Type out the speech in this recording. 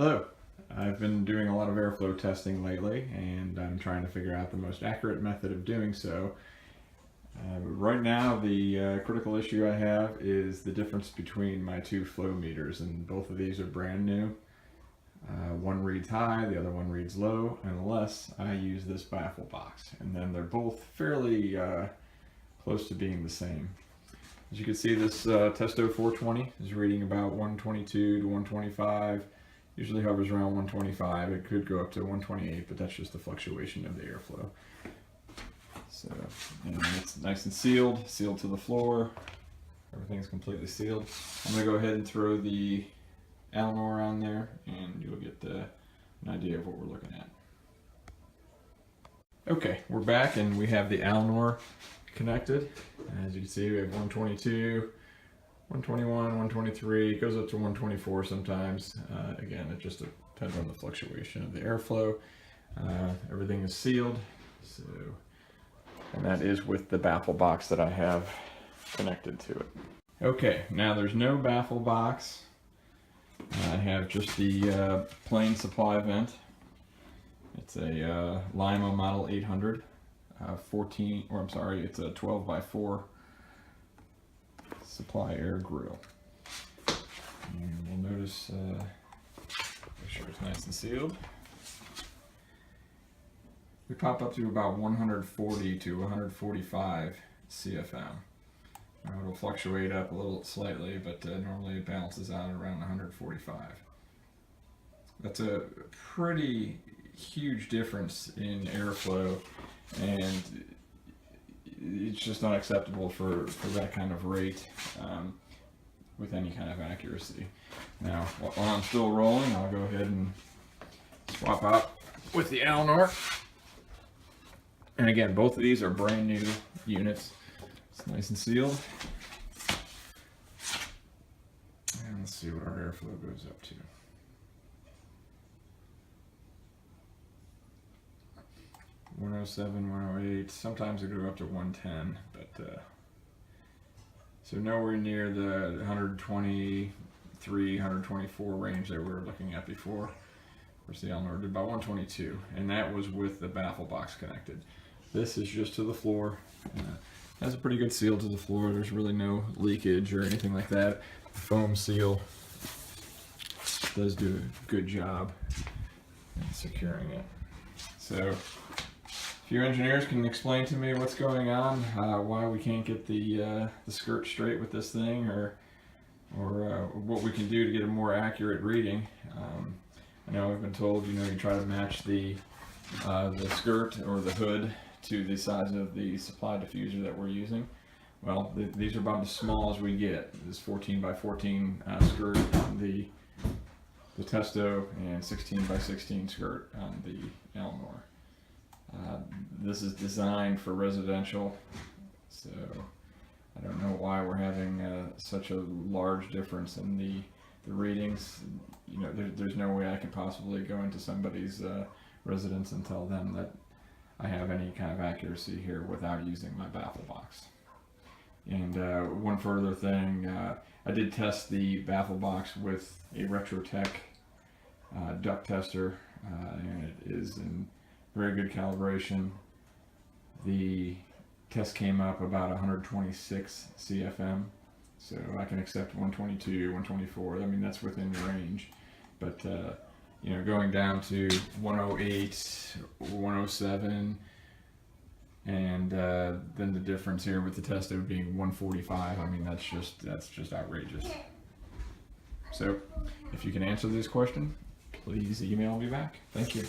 Hello. I've been doing a lot of airflow testing lately, and I'm trying to figure out the most accurate method of doing so. Right now, the critical issue I have is the difference between my two flow meters, and both of these are brand new. One reads high, the other one reads low, unless I use this baffle box, and then they're both fairly close to being the same. As you can see, this Testo 420 is reading about 122 to 125. Usually hovers around 125. It could go up to 128, but that's just the fluctuation of the airflow. So, and it's nice and sealed to the floor. Everything's completely sealed. I'm going to go ahead and throw the Alnor on there, and you'll get an idea of what we're looking at. Okay, we're back, and we have the Alnor connected. As you can see, we have 122. 121, 123, it goes up to 124 sometimes. Again, it just depends on the fluctuation of the airflow. Everything is sealed, so, and that is with the baffle box that I have connected to it. Okay, now there's no baffle box. I have just the plain supply vent. It's a Lima Model 800, 14, or I'm sorry, it's a 12 by 4 supply air grill. And you'll notice, make sure it's nice and sealed. We pop up to about 140 to 145 CFM. Now it'll fluctuate up a little slightly, but normally it balances out around 145. That's a pretty huge difference in airflow, and it's just not acceptable for that kind of rate with any kind of accuracy. Now, while I'm still rolling, I'll go ahead and swap out with the Alnor. And again, both of these are brand new units. It's nice and sealed. And let's see what our airflow goes up to. 107, 108, sometimes it go up to 110, but so nowhere near the 123, 124 range that we were looking at before. Of course, the Alnor did about 122, and that was with the baffle box connected. This is just to the floor. Has a pretty good seal to the floor. There's really no leakage or anything like that. The foam seal does do a good job in securing it. So, if you engineers can explain to me what's going on, why we can't get the skirt straight with this thing, or what we can do to get a more accurate reading. I know I've been told, you try to match the skirt or the hood to the size of the supply diffuser that we're using. Well, these are about as small as we get. This 14 by 14 skirt on the Testo, and 16 by 16 skirt on the Alnor. This is designed for residential, so I don't know why we're having such a large difference in the readings. There's no way I could possibly go into somebody's residence and tell them that I have any kind of accuracy here without using my baffle box. And one further thing, I did test the baffle box with a Retrotec duct tester, and it is in very good calibration. The test came up about 126 CFM, so I can accept 122, 124. I mean, that's within range. But going down to 108, 107, and then the difference here with the Testo being 145. I mean, that's just outrageous. So, if you can answer this question, please email me back. Thank you.